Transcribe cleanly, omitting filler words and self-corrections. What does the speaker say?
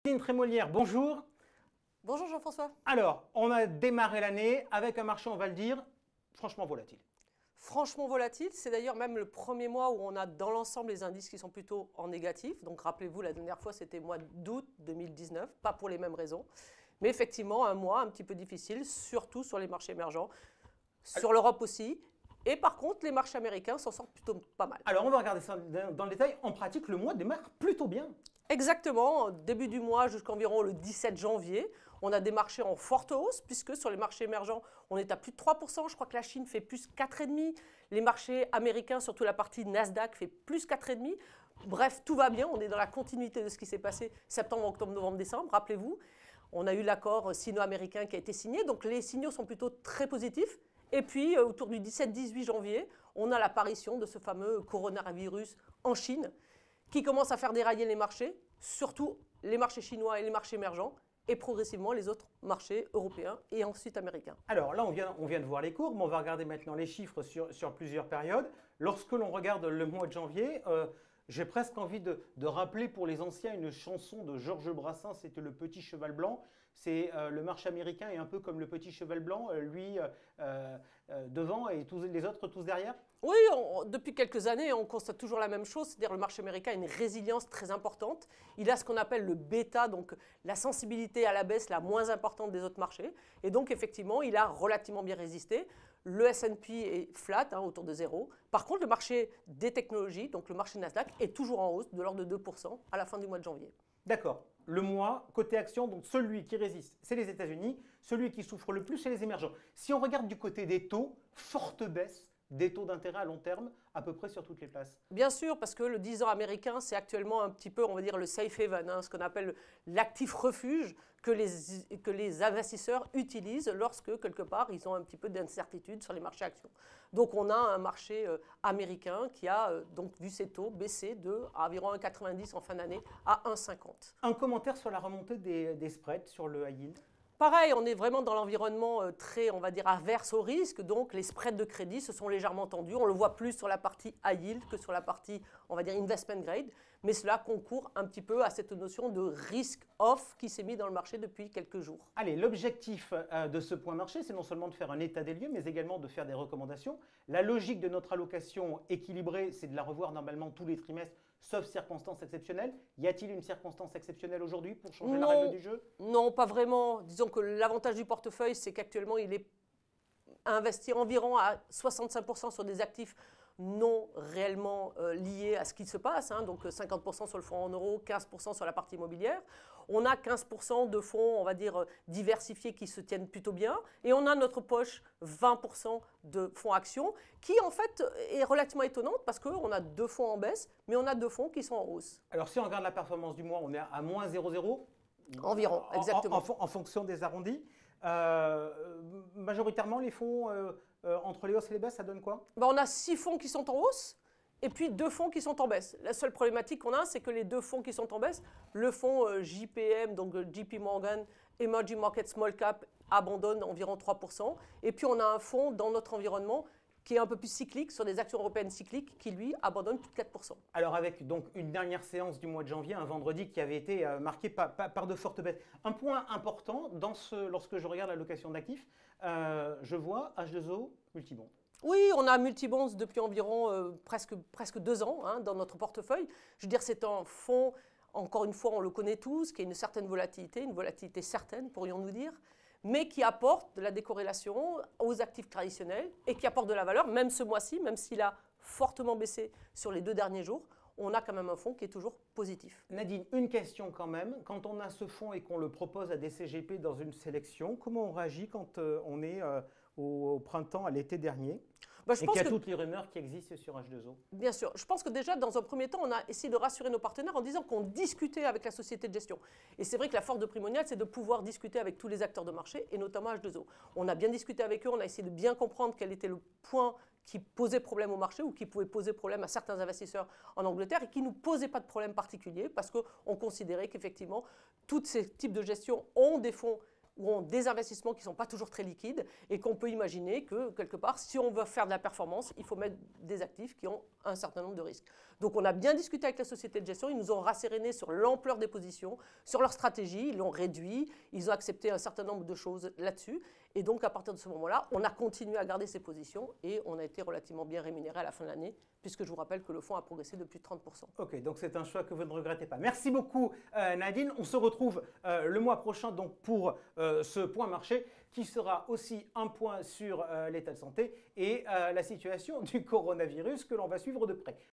Nadine Trémolière, bonjour. Bonjour Jean-François. Alors, on a démarré l'année avec un marché, on va le dire, franchement volatile. Franchement volatile, c'est d'ailleurs même le premier mois où on a dans l'ensemble les indices qui sont plutôt en négatif. Donc rappelez-vous, la dernière fois c'était mois d'août 2019, pas pour les mêmes raisons. Mais effectivement, un mois un petit peu difficile, surtout sur les marchés émergents, sur l'Europe aussi. Et par contre, les marchés américains s'en sortent plutôt pas mal. Alors, on va regarder ça dans le détail. En pratique, le mois démarre plutôt bien. Exactement, début du mois jusqu'environ le 17 janvier, on a des marchés en forte hausse puisque sur les marchés émergents, on est à plus de 3%. Je crois que la Chine fait plus 4,5%. Les marchés américains, surtout la partie Nasdaq, fait plus 4,5%. Bref, tout va bien. On est dans la continuité de ce qui s'est passé septembre, octobre, novembre, décembre. Rappelez-vous, on a eu l'accord sino-américain qui a été signé. Donc les signaux sont plutôt très positifs. Et puis, autour du 17-18 janvier, on a l'apparition de ce fameux coronavirus en Chine qui commence à faire dérailler les marchés, surtout les marchés chinois et les marchés émergents, et progressivement les autres marchés européens et ensuite américains. Alors là, on vient de voir les courbes, mais on va regarder maintenant les chiffres sur plusieurs périodes. Lorsque l'on regarde le mois de janvier, j'ai presque envie de rappeler pour les anciens une chanson de Georges Brassens, c'était Le Petit Cheval Blanc. C'est le marché américain est un peu comme le Petit Cheval Blanc, lui devant et tous les autres tous derrière. Oui, depuis quelques années, on constate toujours la même chose, c'est-à-dire le marché américain a une résilience très importante. Il a ce qu'on appelle le bêta, donc la sensibilité à la baisse la moins importante des autres marchés. Et donc effectivement, il a relativement bien résisté. Le S&P est flat, autour de 0. Par contre, le marché des technologies, donc le marché Nasdaq, est toujours en hausse de l'ordre de 2% à la fin du mois de janvier. D'accord. Le mois, côté action, donc celui qui résiste, c'est les États-Unis. Celui qui souffre le plus, c'est les émergents. Si on regarde du côté des taux, forte baisse des taux d'intérêt à long terme, à peu près sur toutes les places. Bien sûr, parce que le 10 ans américain, c'est actuellement un petit peu, on va dire, le safe haven, ce qu'on appelle l'actif refuge que les investisseurs utilisent lorsque, quelque part, ils ont un petit peu d'incertitude sur les marchés actions. Donc, on a un marché américain qui a donc vu ses taux baisser de environ 1,90 en fin d'année à 1,50. Un commentaire sur la remontée des spreads sur le high yield? Pareil, on est vraiment dans l'environnement très, on va dire, averse au risque. Donc, les spreads de crédit se sont légèrement tendus. On le voit plus sur la partie high yield que sur la partie, on va dire, investment grade. Mais cela concourt un petit peu à cette notion de risk off qui s'est mis dans le marché depuis quelques jours. Allez, l'objectif de ce point marché, c'est non seulement de faire un état des lieux, mais également de faire des recommandations. La logique de notre allocation équilibrée, c'est de la revoir normalement tous les trimestres, sauf circonstances exceptionnelles. Y a-t-il une circonstance exceptionnelle aujourd'hui pour changer la règle du jeu? Non, pas vraiment. Disons que l'avantage du portefeuille, c'est qu'actuellement, il est investi environ à 65% sur des actifs non réellement liés à ce qui se passe, donc 50% sur le fonds en euros, 15% sur la partie immobilière. On a 15% de fonds, on va dire, diversifiés qui se tiennent plutôt bien. Et on a notre poche 20% de fonds actions qui, en fait, est relativement étonnante parce qu'on a 2 fonds en baisse, mais on a 2 fonds qui sont en hausse. Alors, si on regarde la performance du mois, on est à moins 0,0. Environ, exactement. En fonction des arrondis. Majoritairement, les fonds entre les hausses et les baisses, ça donne quoi? On a 6 fonds qui sont en hausse et puis 2 fonds qui sont en baisse. La seule problématique qu'on a, c'est que les 2 fonds qui sont en baisse, le fonds JPM, donc JP Morgan, Emerging Market Small Cap, abandonne environ 3%. Et puis on a un fonds dans notre environnement qui est un peu plus cyclique, sur des actions européennes cycliques, qui lui abandonne plus de 4%. Alors avec donc une dernière séance du mois de janvier, un vendredi qui avait été marqué par de fortes baisses. Un point important, lorsque je regarde l'allocation d'actifs, je vois H2O Multibond. Oui, on a Multibonds depuis environ presque 2 ans dans notre portefeuille. Je veux dire, c'est un fonds, encore une fois, on le connaît tous, qui a une certaine volatilité, une volatilité certaine, pourrions-nous dire, mais qui apporte de la décorrélation aux actifs traditionnels et qui apporte de la valeur, même ce mois-ci, même s'il a fortement baissé sur les 2 derniers jours, on a quand même un fonds qui est toujours positif. Nadine, une question quand même. Quand on a ce fonds et qu'on le propose à des CGP dans une sélection, comment on réagit quand on est au printemps, à l'été dernier et qu'il y a toutes les rumeurs qui existent sur H2O? Bien sûr. Je pense que déjà, dans un premier temps, on a essayé de rassurer nos partenaires en disant qu'on discutait avec la société de gestion. Et c'est vrai que la force de Primonial, c'est de pouvoir discuter avec tous les acteurs de marché, et notamment H2O. On a bien discuté avec eux, on a essayé de bien comprendre quel était le point qui posait problème au marché ou qui pouvait poser problème à certains investisseurs en Angleterre et qui ne nous posait pas de problème particulier parce qu'on considérait qu'effectivement, tous ces types de gestion ont des fonds où ont des investissements qui ne sont pas toujours très liquides et qu'on peut imaginer que, quelque part, si on veut faire de la performance, il faut mettre des actifs qui ont un certain nombre de risques. Donc on a bien discuté avec la société de gestion, ils nous ont rassérénés sur l'ampleur des positions, sur leur stratégie, ils l'ont réduit, ils ont accepté un certain nombre de choses là-dessus. Et donc à partir de ce moment-là, on a continué à garder ces positions et on a été relativement bien rémunéré à la fin de l'année, puisque je vous rappelle que le fonds a progressé de plus de 30%. Ok, donc c'est un choix que vous ne regrettez pas. Merci beaucoup Nadine. On se retrouve le mois prochain donc pour ce point marché qui sera aussi un point sur l'état de santé et la situation du coronavirus que l'on va suivre de près.